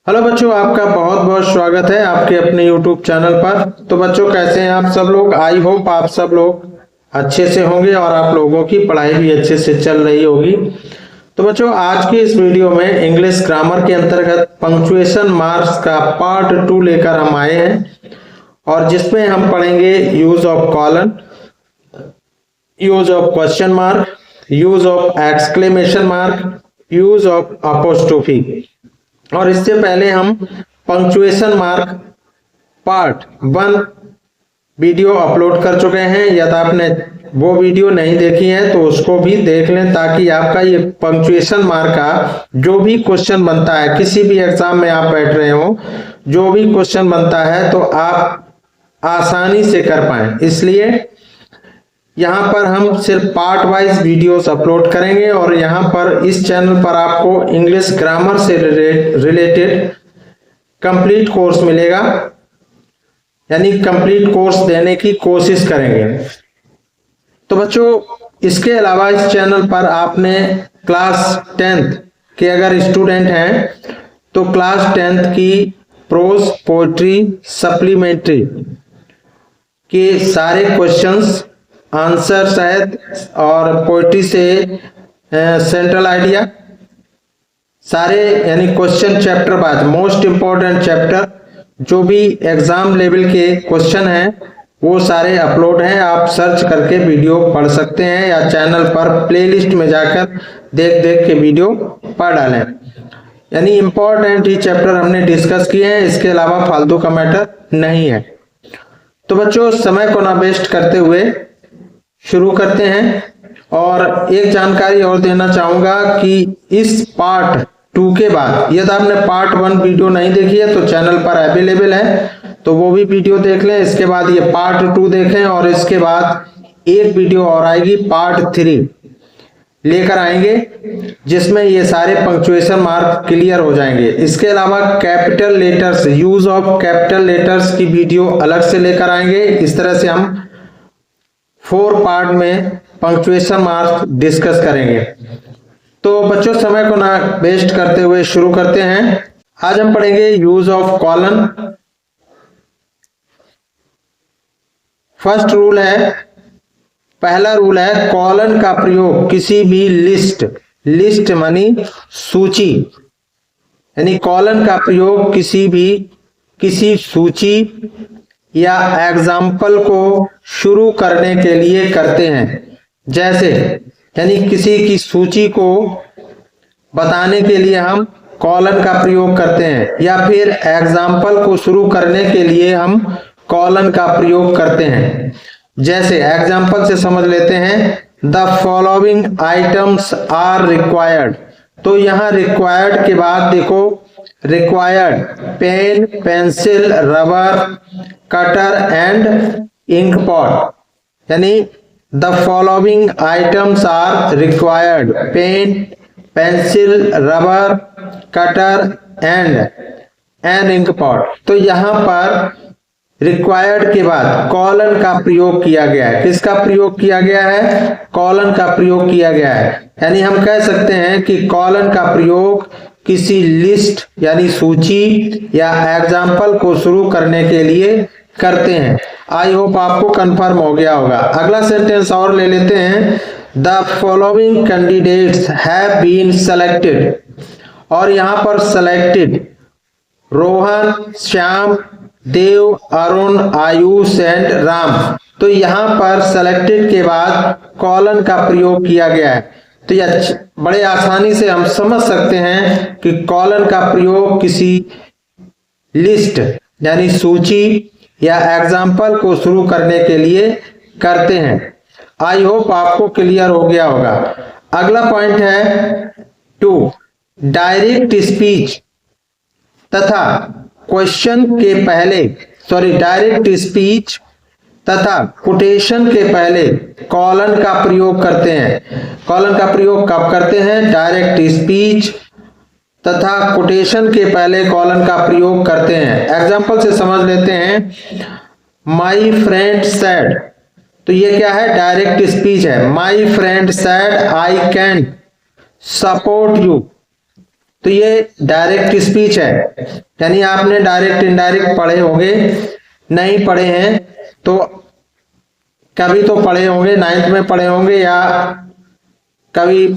Hello बच्चों, आपका बहुत बहुत स्वागत है आपके अपने YouTube चैनल पर। तो बच्चों, कैसे हैं आप सब लोग? आई होप आप सब लोग अच्छे से होंगे और आप लोगों की पढ़ाई भी अच्छे से चल रही होगी। तो बच्चों, आज की इस वीडियो में इंग्लिश ग्रामर के अंतर्गत पंक्चुएशन मार्क्स का पार्ट 2 लेकर हम आए हैं, और जिसमें हम पढ़ेंगे use of colon, use of question mark, use of exclamation mark, use of apostrophe. और इससे पहले हम punctuation mark part 1 video upload कर चुके हैं। यदि आपने वो वीडियो नहीं देखी है तो उसको भी देख लें, ताकि आपका ये पंक्चुएशन मार्क का जो भी क्वेश्चन बनता है, किसी भी एग्जाम में आप बैठ रहे हो, जो भी क्वेश्चन बनता है तो आप आसानी से कर पाएं। इसलिए यहाँ पर हम सिर्फ पार्ट वाइज वीडियोस अपलोड करेंगे, और यहाँ पर इस चैनल पर आपको इंग्लिश ग्रामर से रिलेटेड कंप्लीट कोर्स मिलेगा, यानी कंप्लीट कोर्स देने की कोशिश करेंगे। तो बच्चों, इसके अलावा इस चैनल पर आपने क्लास 10th के अगर स्टूडेंट हैं तो क्लास 10th की प्रोज पोएट्री सप्लीमेंट्री के सारे क्वेश्चंस आंसर शायद, और पोएट्री से सेंट्रल आइडिया, सारे यानी question chapter wise most important chapter जो भी एग्जाम लेवल के क्वेश्चन हैं वो सारे अपलोड हैं। आप सर्च करके वीडियो पढ़ सकते हैं, या चैनल पर प्लेलिस्ट में जाकर देख देख के वीडियो पढ़ डालें। यानी इंपॉर्टेंट ही चैप्टर हमने डिस्कस किए हैं, इसके अलावा फालतू का मैटर नहीं है। तो बच्चों, समय को ना वेस्ट करते हुए शुरू करते हैं। और एक जानकारी और देना चाहूंगा कि इस पार्ट 2 के बाद यदि आपने पार्ट 1 वीडियो नहीं देखी है तो चैनल पर अवेलेबल है, तो वो भी वीडियो देख लें। इसके बाद ये पार्ट 2 देखें, और इसके बाद एक वीडियो और आएगी पार्ट 3 लेकर आएंगे, जिसमें ये सारे पंक्चुएशन मार्क क्लियर हो जाएंगे। इसके अलावा capital letters, use of capital letters की वीडियो अलग से लेकर आएंगे। इस तरह से हम 4 पार्ट में पंक्चुएशन मार्क्स डिस्कस करेंगे। तो बच्चों, समय को ना वेस्ट करते हुए शुरू करते हैं। आज हम पढ़ेंगे use of colon. First rule है, पहला रूल है, कॉलन का प्रयोग किसी भी लिस्ट, लिस्ट मानी सूची, यानी कॉलन का प्रयोग किसी सूची या एग्जाम्पल को शुरू करने के लिए करते हैं। जैसे यानी किसी की सूची को बताने के लिए हम कॉलन का प्रयोग करते हैं, या फिर एग्जाम्पल को शुरू करने के लिए हम कॉलन का प्रयोग करते हैं। जैसे एग्जाम्पल से समझ लेते हैं, the following items are required. तो यहाँ रिक्वायर्ड के बाद देखो, required pen, pencil, rubber, cutter and ink pot. यानी the following items are required pen, pencil, rubber, cutter and ink pot. तो यहाँ पर रिक्वायर्ड के बाद कॉलन का प्रयोग किया गया है। किसका प्रयोग किया गया है? कॉलन का प्रयोग किया गया है। यानी हम कह सकते हैं कि कॉलन का प्रयोग किसी लिस्ट यानी सूची या एग्जाम्पल को शुरू करने के लिए करते हैं। आई होप आपको कंफर्म हो गया होगा। अगला सेंटेंस और ले लेते हैं, the following candidates have been selected. और यहाँ पर सेलेक्टेड रोहन, श्याम, देव, अरुण, आयुष एंड राम। तो यहाँ पर सेलेक्टेड के बाद कॉलन का प्रयोग किया गया है। तो यह बड़े आसानी से हम समझ सकते हैं कि कॉलन का प्रयोग किसी लिस्ट यानी सूची या एग्जाम्पल को शुरू करने के लिए करते हैं। आई होप आपको क्लियर हो गया होगा। अगला पॉइंट है 2, डायरेक्ट स्पीच तथा क्वेश्चन के पहले, डायरेक्ट स्पीच तथा कोटेशन के पहले कॉलन का प्रयोग करते हैं। कॉलन का प्रयोग कब करते हैं? डायरेक्ट स्पीच तथा कोटेशन के पहले कॉलन का प्रयोग करते हैं। एग्जाम्पल से समझ लेते हैं, माई फ्रेंड सेड। तो ये क्या है? डायरेक्ट स्पीच है। My friend said I can support you. तो ये डायरेक्ट स्पीच है, यानी आपने डायरेक्ट इनडायरेक्ट पढ़े होंगे, नहीं पढ़े हैं तो कभी तो पढ़े होंगे, 9th में पढ़े होंगे या कभी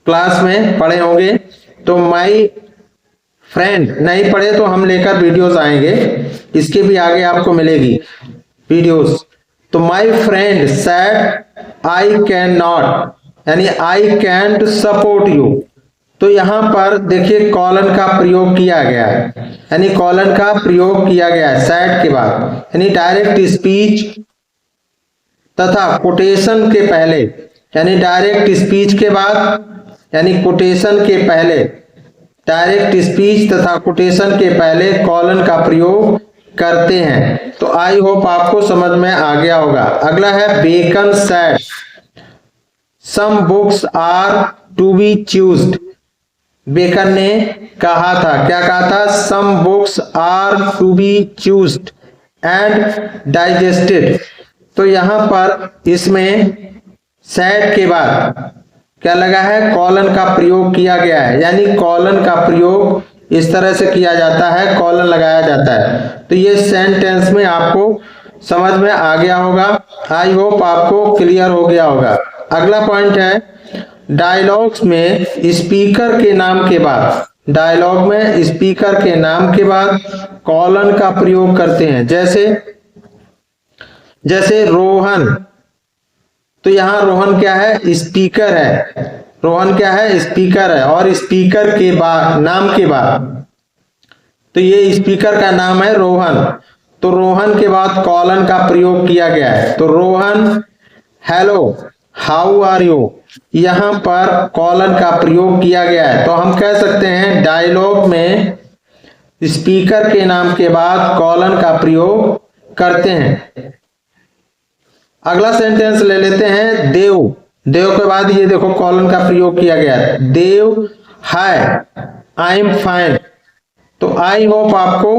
क्लास में पढ़े होंगे। तो माई फ्रेंड नहीं पढ़े तो हम लेकर वीडियोस आएंगे, इसके भी आगे आपको मिलेगी वीडियोस। तो my friend said I can not, यानी आई कैंट सपोर्ट यू। तो यहां पर देखिए कॉलन का प्रयोग किया गया है, यानी कॉलन का प्रयोग किया गया है सैड के बाद, यानी डायरेक्ट स्पीच तथा कोटेशन के पहले, यानी डायरेक्ट स्पीच के बाद यानी कोटेशन के पहले, डायरेक्ट स्पीच तथा कोटेशन के पहले कॉलन का प्रयोग करते हैं। तो आई होप आपको समझ में आ गया होगा। अगला है Bacon said some books are to be chosen. Bacon ने कहा था, क्या कहा था? Some books are to be chosen and digested. तो यहां पर इसमें सेड के बाद क्या लगा है? कॉलन का प्रयोग किया गया है, यानी कॉलन का प्रयोग इस तरह से किया जाता है, कॉलन लगाया जाता है। तो ये सेंटेंस में आपको समझ में आ गया होगा। आई होप आपको क्लियर हो गया होगा। अगला पॉइंट है डायलॉग्स में स्पीकर के नाम के बाद, डायलॉग में स्पीकर के नाम के बाद कॉलन का प्रयोग करते हैं। जैसे रोहन, तो यहां रोहन क्या है? स्पीकर है। रोहन क्या है? स्पीकर है, और स्पीकर के बाद नाम के बाद, तो ये स्पीकर का नाम है रोहन, तो रोहन के बाद कॉलन का प्रयोग किया गया है। तो Rohan hello how are you, यहां पर कॉलन का प्रयोग किया गया है। तो हम कह सकते हैं डायलॉग में स्पीकर के नाम के बाद कॉलन का प्रयोग करते हैं। अगला सेंटेंस ले लेते हैं देव। देव के बाद ये देखो कॉलन का प्रयोग किया गया है। देव हाय आई एम फाइन। तो आई होप आपको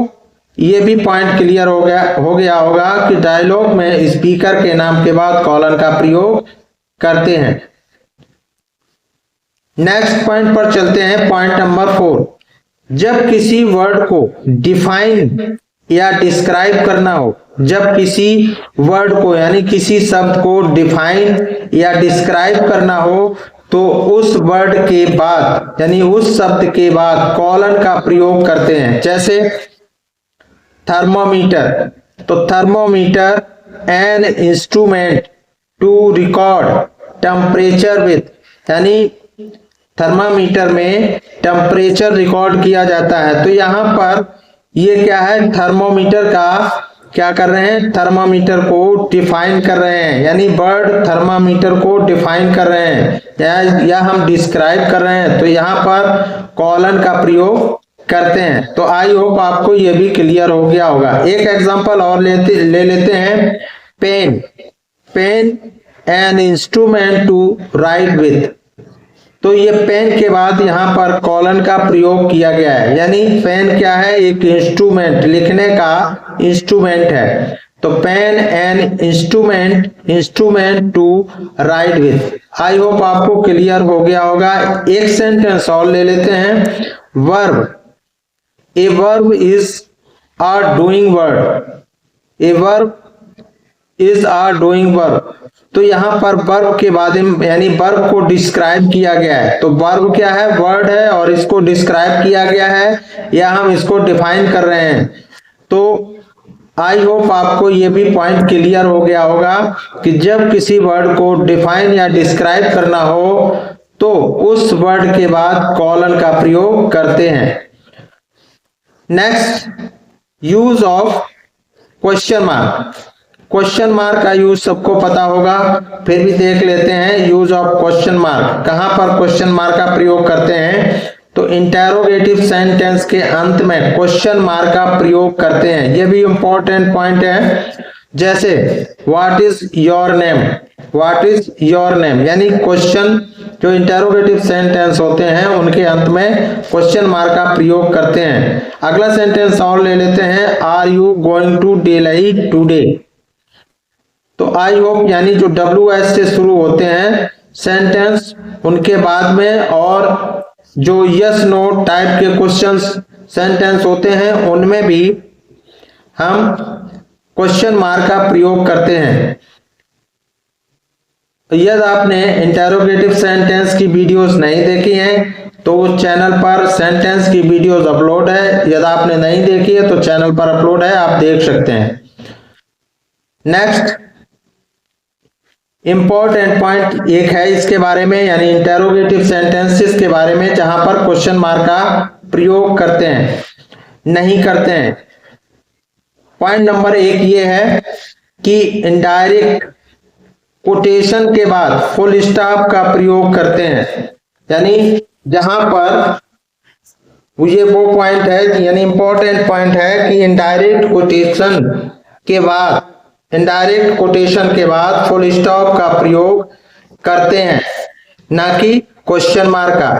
ये भी पॉइंट क्लियर हो गया होगा कि डायलॉग में स्पीकर के नाम के बाद कॉलन का प्रयोग करते हैं। नेक्स्ट पॉइंट पर चलते हैं, पॉइंट नंबर 4। जब किसी वर्ड को डिफाइन या डिस्क्राइब करना हो, जब किसी वर्ड को यानी किसी शब्द को डिफाइन या डिस्क्राइब करना हो, तो उस वर्ड के बाद यानी उस शब्द के बाद कॉलन का प्रयोग करते हैं। जैसे थर्मोमीटर, तो thermometer an instrument to record temperature with, यानी थर्मामीटर में टेम्परेचर रिकॉर्ड किया जाता है। तो यहां पर ये क्या है? थर्मोमीटर का क्या कर रहे हैं? थर्मामीटर को डिफाइन कर रहे हैं, यानी वर्ड थर्मामीटर को डिफाइन कर रहे हैं या हम डिस्क्राइब कर रहे हैं। तो यहाँ पर कॉलन का प्रयोग करते हैं। तो आई होप आपको ये भी क्लियर हो गया होगा। एक एग्जांपल और ले लेते हैं। Pen, pen an instrument to write with. तो ये पेन के बाद यहाँ पर कॉलन का प्रयोग किया गया है, यानी पेन क्या है? एक इंस्ट्रूमेंट, लिखने का इंस्ट्रूमेंट है। तो pen an instrument to write with. I hope आपको क्लियर हो गया होगा। एक सेंटेंस और ले लेते हैं। Verb, a verb is a doing word, a verb is a doing verb. तो यहां पर वर्ब के बाद यानी वर्ब को डिस्क्राइब किया गया है। तो वर्ब क्या है? वर्ड है, और इसको डिस्क्राइब किया गया है या हम इसको डिफाइन कर रहे हैं। तो आई होप आपको ये भी पॉइंट क्लियर हो गया होगा कि जब किसी वर्ड को डिफाइन या डिस्क्राइब करना हो तो उस वर्ड के बाद कॉलन का प्रयोग करते हैं। Next, use of question mark. Question mark का यूज सबको पता होगा, फिर भी देख लेते हैं यूज ऑफ क्वेश्चन मार्क। कहां पर क्वेश्चन मार्क का प्रयोग करते हैं? तो इंटेरोगेटिव सेंटेंस के अंत में क्वेश्चन मार्क का प्रयोग करते हैं। यह भी इंपॉर्टेंट पॉइंट है। जैसे what is your name, what is your name, यानी क्वेश्चन, जो इंटेरोगेटिव सेंटेंस होते हैं उनके अंत में क्वेश्चन मार्क का प्रयोग करते हैं। अगला सेंटेंस और ले लेते हैं। Are you going to Delhi today. तो आई होप यानी जो WS से शुरू होते हैं सेंटेंस, उनके बाद में और जो यस नो टाइप के क्वेश्चंस सेंटेंस होते हैं उनमें भी हम क्वेश्चन मार्क का प्रयोग करते हैं। यदि आपने इंटेरोगेटिव सेंटेंस की वीडियोस नहीं देखी हैं तो उस चैनल पर सेंटेंस की वीडियोस अपलोड है, यदि आपने नहीं देखी है तो चैनल पर अपलोड है, आप देख सकते हैं। नेक्स्ट इंपॉर्टेंट पॉइंट एक है इसके बारे में, यानी इंटेरोगेटिव सेंटेंसेस के बारे में जहां पर क्वेश्चन मार्क का प्रयोग करते हैं नहीं करते हैं। पॉइंट नंबर एक ये है कि इनडायरेक्ट कोटेशन के बाद फुल स्टॉप का प्रयोग करते हैं, यानी जहां पर ये वो पॉइंट है, यानी इंपॉर्टेंट पॉइंट है कि इनडायरेक्ट कोटेशन के बाद फुल स्टॉप का प्रयोग करते हैं, ना कि क्वेश्चन मार्क का।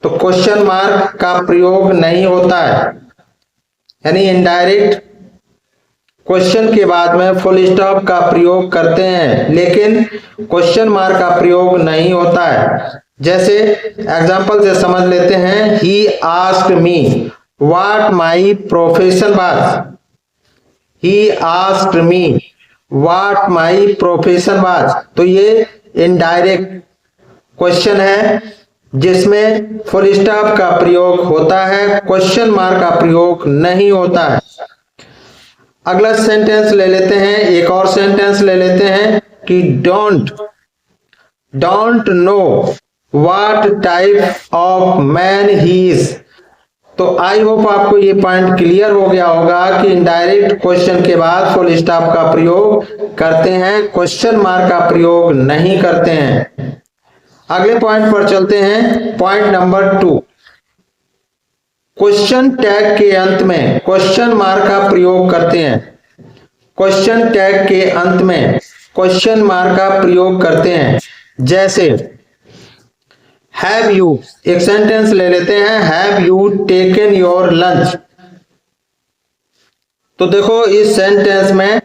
तो क्वेश्चन मार्क का प्रयोग नहीं होता है, यानी इनडायरेक्ट क्वेश्चन के बाद में फुल स्टॉप का प्रयोग करते हैं लेकिन क्वेश्चन मार्क का प्रयोग नहीं होता है। जैसे एग्जांपल से समझ लेते हैं, he asked me what my profession was. He asked me what my profession was. तो ये इनडायरेक्ट क्वेश्चन है जिसमें फुल स्टॉप का प्रयोग होता है, क्वेश्चन मार्क का प्रयोग नहीं होता है। अगला सेंटेंस ले लेते हैं, एक और सेंटेंस ले लेते हैं कि don't know what type of man he is. तो आई होप आपको ये पॉइंट क्लियर हो गया होगा कि इनडायरेक्ट क्वेश्चन के बाद फुल स्टॉप का प्रयोग करते हैं, क्वेश्चन मार्क का प्रयोग नहीं करते हैं। अगले पॉइंट पर चलते हैं, पॉइंट नंबर 2। क्वेश्चन टैग के अंत में क्वेश्चन मार्क का प्रयोग करते हैं। क्वेश्चन टैग के अंत में क्वेश्चन मार्क का प्रयोग करते हैं। जैसे हैव यू, एक सेंटेंस ले लेते हैं, have you taken your lunch. तो देखो इस सेंटेंस में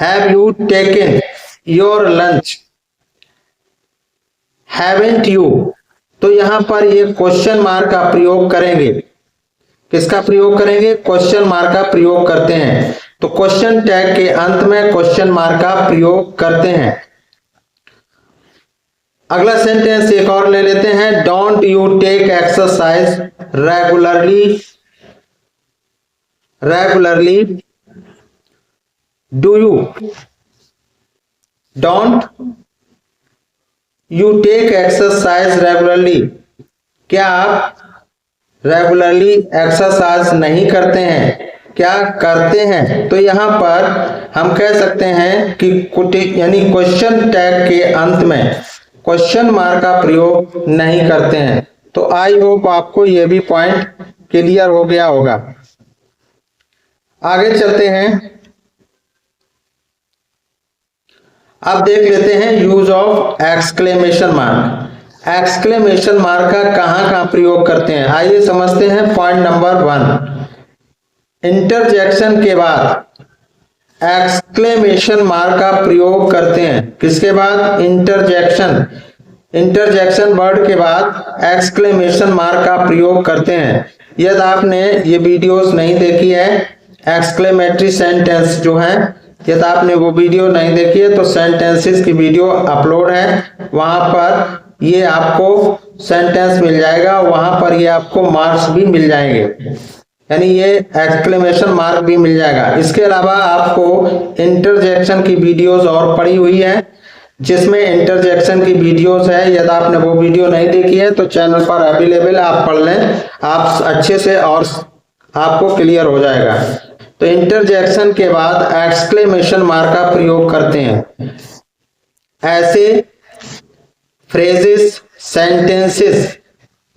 have you taken your lunch, haven't you, तो यहां पर ये क्वेश्चन मार्क का प्रयोग करेंगे। किसका प्रयोग करेंगे? क्वेश्चन मार्क का प्रयोग करते हैं। तो क्वेश्चन टैग के अंत में क्वेश्चन मार्क का प्रयोग करते हैं। अगला सेंटेंस एक और ले लेते हैं, don't you take exercise regularly do you. Don't you take exercise regularly, क्या आप रेगुलरली एक्सरसाइज नहीं करते हैं, क्या करते हैं? तो यहां पर हम कह सकते हैं कि यानी क्वेश्चन टैग के अंत में क्वेश्चन मार्क का प्रयोग नहीं करते हैं। तो आई होप आपको यह भी पॉइंट क्लियर हो गया होगा। आगे चलते हैं, अब देख लेते हैं use of exclamation mark. Exclamation mark का कहां प्रयोग करते हैं, आइए समझते हैं। पॉइंट नंबर 1, इंटरजेक्शन के बाद एक्सक्लेमेशन मार्क का प्रयोग करते हैं। किसके बाद? इंटरजेक्शन वर्ड के बाद एक्सक्लेमेशन मार्क का प्रयोग करते हैं। यदि आपने ये वीडियोस नहीं देखी है, एक्सक्लेमेटरी सेंटेंस जो है, यदि आपने वो वीडियो नहीं देखी है तो सेंटेंसेस की वीडियो अपलोड है, वहां पर ये आपको सेंटेंस मिल जाएगा, वहां पर ये आपको मार्क्स भी मिल जाएंगे, यानी ये एक्सक्लेमेशन मार्क भी मिल जाएगा। इसके अलावा आपको इंटरजेक्शन की वीडियोस और पड़ी हुई है, जिसमें इंटरजेक्शन की वीडियोस है। यदि आपने वो वीडियो नहीं देखी है तो चैनल पर अवेलेबल, आप पढ़ लें, आप अच्छे से और आपको क्लियर हो जाएगा। तो इंटरजेक्शन के बाद एक्सक्लेमेशन मार्क का प्रयोग करते हैं। ऐसे फ्रेजेस, सेंटेंसेस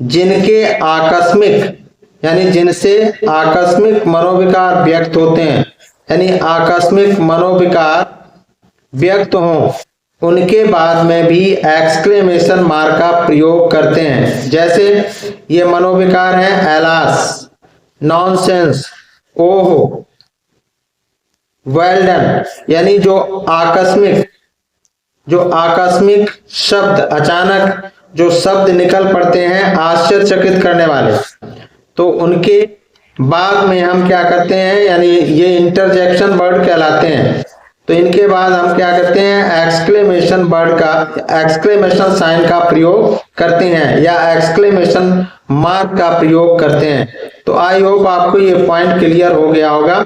जिनके आकस्मिक, यानी जिनसे आकस्मिक मनोविकार व्यक्त होते हैं, यानी आकस्मिक मनोविकार व्यक्त हों, उनके बाद में भी एक्सक्लेमेशन मार्क का प्रयोग करते हैं। जैसे ये मनोविकार हैं, एलास, नॉनसेंस, ओहो, वेल डन, यानी जो आकस्मिक शब्द अचानक जो शब्द निकल पड़ते हैं आश्चर्यचकित करने वाले, तो उनके बाद में हम क्या करते हैं, यानी ये इंटरजेक्शन वर्ड कहलाते हैं। तो इनके बाद हम क्या करते हैं, एक्सक्लेमेशन वर्ड का, एक्सक्लेमेशन साइन का प्रयोग करते हैं या एक्सक्लेमेशन मार्क का प्रयोग करते हैं। तो आई होप आपको ये पॉइंट क्लियर हो गया होगा।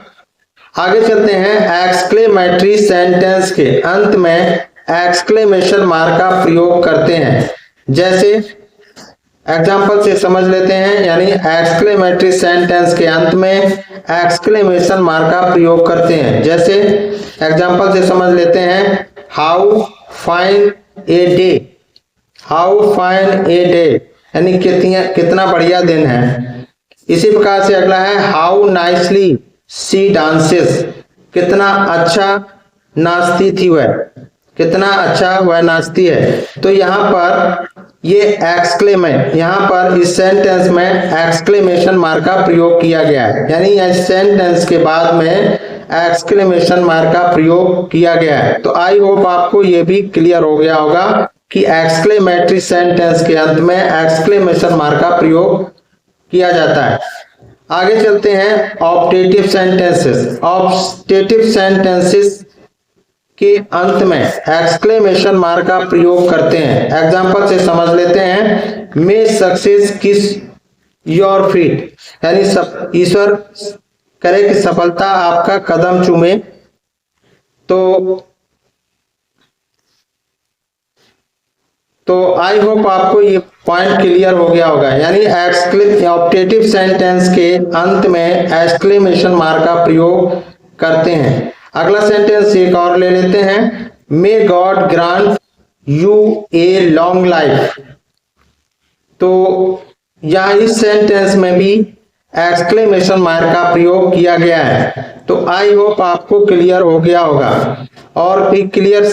आगे चलते हैं, एक्सक्लेमेटरी सेंटेंस के अंत में एक्सक्लेमेशन मार्क का प्रयोग करते हैं। जैसे एग्जाम्पल से समझ लेते हैं, यानी एक्सक्लेमेटरी सेंटेंस के अंत में एक्सक्लेमेशन मार्क का प्रयोग करते हैं। जैसे एग्जाम्पल से समझ लेते हैं, how fine a day, how fine a day, यानी कितना बढ़िया दिन है। इसी प्रकार से अगला है, हाउ नाइसली शी डांसेस, कितना अच्छा नाचती थी वह, कितना अच्छा वह नाचती है। तो यहाँ पर ये एक्सक्लेमेट, यहाँ पर इस सेंटेंस में एक्सक्लेमेशन मार्क का प्रयोग किया गया है, यानी इस सेंटेंस के बाद में एक्सक्लेमेशन मार्क का प्रयोग किया गया है। तो आई होप आपको ये भी क्लियर हो गया होगा कि एक्सक्लेमेटरी सेंटेंस के अंत में एक्सक्लेमेशन मार्क का प्रयोग किया जाता है। आगे चलते हैं, ऑप्टेटिव सेंटेंसेस। ऑप्टेटिव सेंटेंसेस के अंत में एक्सक्लेमेशन मार्क का प्रयोग करते हैं। एग्जाम्पल से समझ लेते हैं, मे सक्सेस किस योर फीट, यानी ईश्वर करे कि सफलता आपका कदम चूमे। तो आई होप आपको ये पॉइंट क्लियर हो गया होगा, यानी ऑप्टेटिव सेंटेंस के अंत में एक्सक्लेमेशन मार्क का प्रयोग करते हैं। अगला सेंटेंस एक और ले लेते हैं, may God grant U a long life. तो यहाँ इस सेंटेंस में भी एक्सक्लेमेशन मार्क का प्रयोग किया गया है। तो आई होप आपको क्लियर हो गया होगा। और भी क्लियर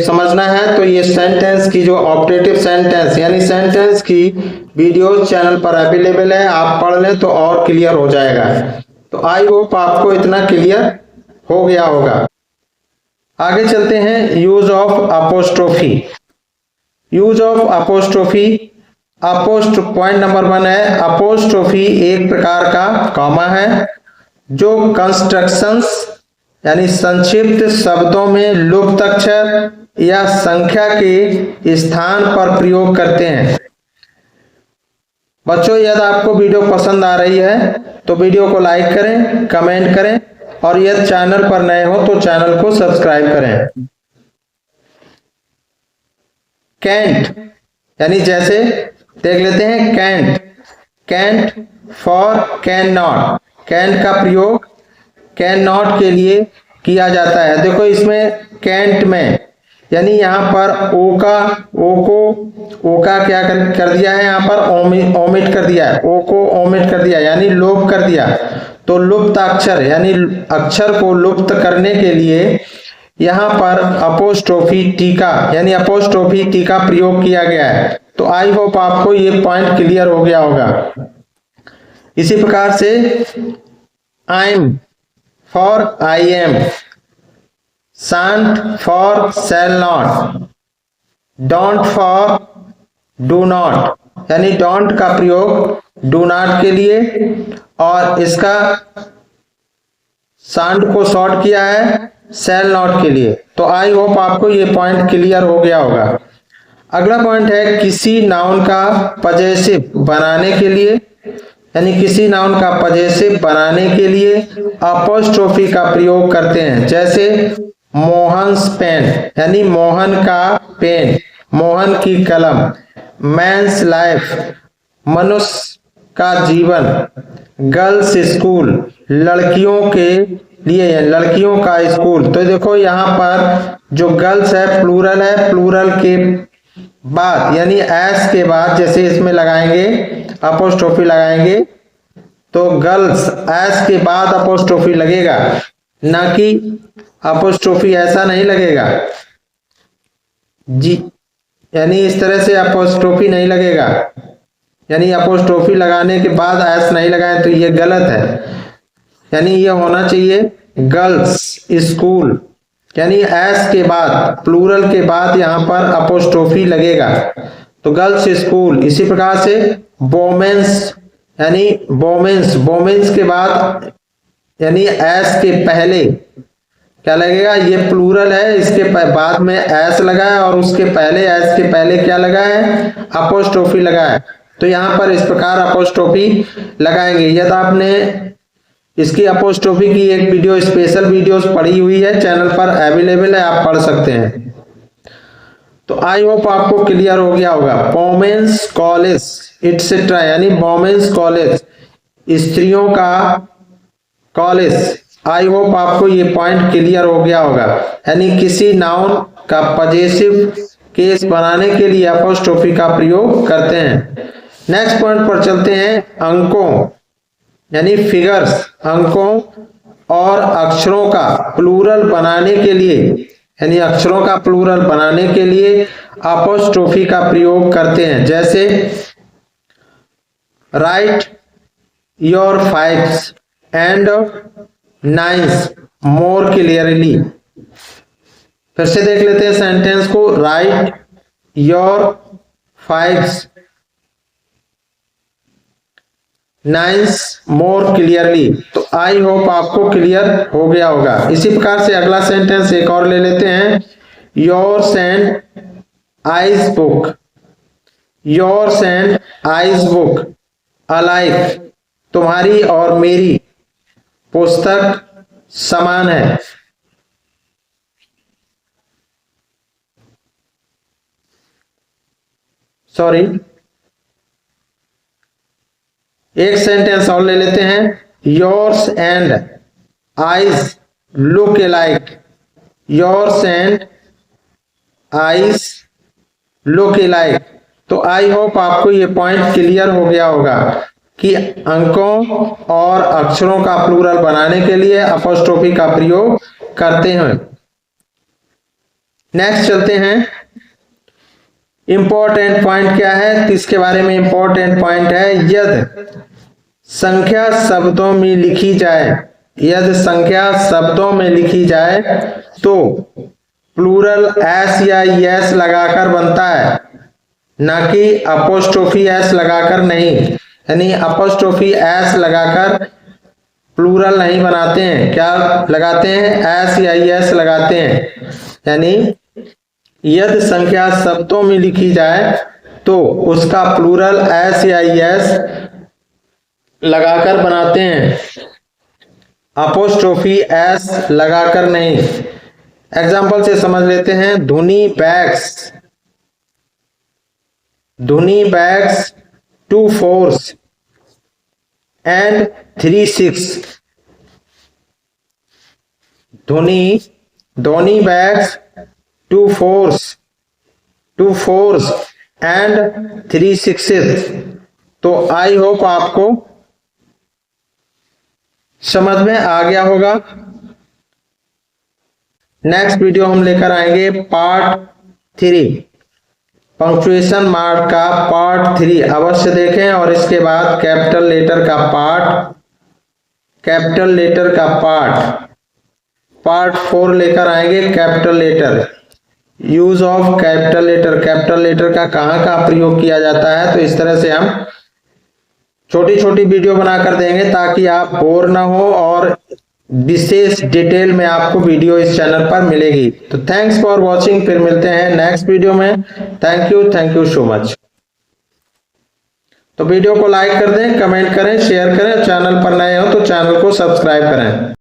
समझना है तो ये सेंटेंस की जो ऑप्टेटिव सेंटेंस यानी सेंटेंस की वीडियो चैनल पर अवेलेबल है, आप पढ़ लें तो और क्लियर हो जाएगा। तो आई होप आपको इतना क्लियर हो गया होगा। आगे चलते हैं, use of apostrophe. Use of apostrophe, point number 1 है, अपोस्ट्रोफी एक प्रकार का कॉमा है जो कंस्ट्रक्शंस यानी संक्षिप्त शब्दों में लुप्त अक्षर या संख्या के स्थान पर प्रयोग करते हैं। बच्चों, यदि आपको वीडियो पसंद आ रही है तो वीडियो को लाइक करें, कमेंट करें और यदि चैनल पर नए हो तो चैनल को सब्सक्राइब करें। कैंट, यानी जैसे देख लेते हैं, can't for can not, can't का प्रयोग कैन नॉट के लिए किया जाता है। देखो इसमें कैंट में, यानी यहाँ पर ओ का क्या कर दिया है, यहाँ पर ओमिट कर दिया है, ओ को ओमिट कर दिया यानी लोप कर दिया। तो लुप्त अक्षर यानी अक्षर को लुप्त करने के लिए यहाँ पर अपोस्ट्रोफी टीका यानी अपोस्ट्रोफी टी का प्रयोग किया गया है। तो आई होप आपको ये पॉइंट क्लियर हो गया होगा। इसी प्रकार से I'm for I am, shan't for shall not, don't for do not, यानी don't का प्रयोग do not के लिए और इसका shan't को शॉर्ट किया है shall not के लिए। तो आई होप आपको ये पॉइंट क्लियर हो गया होगा। अगला पॉइंट है, किसी नाउन का पजेसिव बनाने के लिए यानी किसी नाउन का पजेसिव बनाने के लिए अपोस्ट्रोफी का प्रयोग करते हैं। जैसे मोहन्स पेन यानी मोहन का पेन, मोहन की कलम, मैंस लाइफ मनुष्य का जीवन, गर्ल्स स्कूल लड़कियों के लिए लड़कियों का स्कूल। तो देखो यहाँ पर जो गर्ल्स है प्लूरल है, प्लूरल के बाद यानी एस के बाद जैसे इसमें लगाएंगे अपोस्ट्रोफी लगाएंगे तो गर्ल्स एस के बाद अपोस्ट्रोफी लगेगा, ना कि अपोस्ट्रोफी ऐसा नहीं लगेगा जी, यानी इस तरह से अपोस्ट्रोफी नहीं लगेगा, यानी अपोस्ट्रोफी लगाने के बाद एस नहीं लगाए तो ये गलत है। यानी ये होना चाहिए गर्ल्स स्कूल, यानी एस के बाद प्लूरल के बाद यहाँ पर अपोस्ट्रोफी लगेगा। तो गर्ल्स स्कूल। इसी प्रकार से वोमेन्स यानी वोमेन्स के बाद यानी एस के पहले क्या लगेगा, ये प्लूरल है, इसके बाद में एस लगा है और उसके पहले एस के पहले क्या लगा है, अपोस्ट्रोफी लगा है। तो यहाँ पर इस प्रकार अपोस्ट्रोफी लगाएंगे। यदि आपने इसकी अपोस्ट्रोफी की एक वीडियो, स्पेशल वीडियोस पड़ी हुई है, चैनल पर अवेलेबल है, आप पढ़ सकते हैं। तो आई होप आपको क्लियर हो गया होगा। वोमेन्स कॉलेज इटसेट्रा यानी वोमेन्स कॉलेज, स्त्रियों का कॉलेज। आई होप आपको ये पॉइंट क्लियर हो गया होगा। यानी किसी नाउन का पजेसिव केस बनाने के लिए अपोस्ट्रोफी का प्रयोग करते हैं। नेक्स्ट पॉइंट पर चलते हैं। अंकों यानी फिगर्स, अंकों और अक्षरों का प्लूरल बनाने के लिए यानी अक्षरों का प्लूरल बनाने के लिए अपोस्ट्रोफी का प्रयोग करते हैं। जैसे write your fives and nines more clearly. फिर से देख लेते हैं सेंटेंस को। Write your fives nines more clearly. तो आई होप आपको क्लियर हो गया होगा। इसी प्रकार से अगला सेंटेंस एक और ले लेते हैं। Yours and eyes book, yours and eyes book alike, तुम्हारी और मेरी पुस्तक समान है। सॉरी, एक सेंटेंस और ले लेते हैं। Yours and eyes look alike, yours and eyes look alike. तो आई होप आपको ये पॉइंट क्लियर हो गया होगा कि अंकों और अक्षरों का प्लूरल बनाने के लिए अपोस्ट्रोफी का प्रयोग करते हैं। नेक्स्ट चलते हैं। इंपॉर्टेंट पॉइंट क्या है, किसके बारे में इंपॉर्टेंट पॉइंट है। यदि संख्या शब्दों में लिखी जाए, यदि संख्या शब्दों में लिखी जाए तो प्लूरल एस या एस लगाकर बनता है, ना कि अपोस्ट्रोफी एस लगाकर नहीं। यानी अपोस्ट्रोफी एस लगाकर प्लूरल नहीं बनाते हैं। क्या लगाते हैं, एस या एस लगाते हैं। यानी यदि संख्या शब्दों में लिखी जाए तो उसका प्लूरल एस या एस लगाकर बनाते हैं, अपोस्ट्रोफी एस लगाकर नहीं। एग्जाम्पल से समझ लेते हैं। धुनी बैग्स, धुनी bags 2 4s and 3 6। Dhoni bags 2 4s and 3 6s। तो आई होप आपको समझ में आ गया होगा। नेक्स्ट वीडियो हम लेकर आएंगे पार्ट 3, पंक्चुएशन मार्क का पार्ट 3 अवश्य देखें। और इसके बाद कैपिटल लेटर का पार्ट 4 लेकर आएंगे। Capital letter, use of capital letter, capital letter का कहाँ प्रयोग किया जाता है। तो इस तरह से हम छोटी छोटी वीडियो बनाकर देंगे ताकि आप बोर ना हो और विशेष डिटेल में आपको वीडियो इस चैनल पर मिलेगी। तो थैंक्स फॉर वॉचिंग। फिर मिलते हैं नेक्स्ट वीडियो में। Thank you so much. तो वीडियो को लाइक कर दें, कमेंट करें, शेयर करें। चैनल पर नए हो तो चैनल को सब्सक्राइब करें।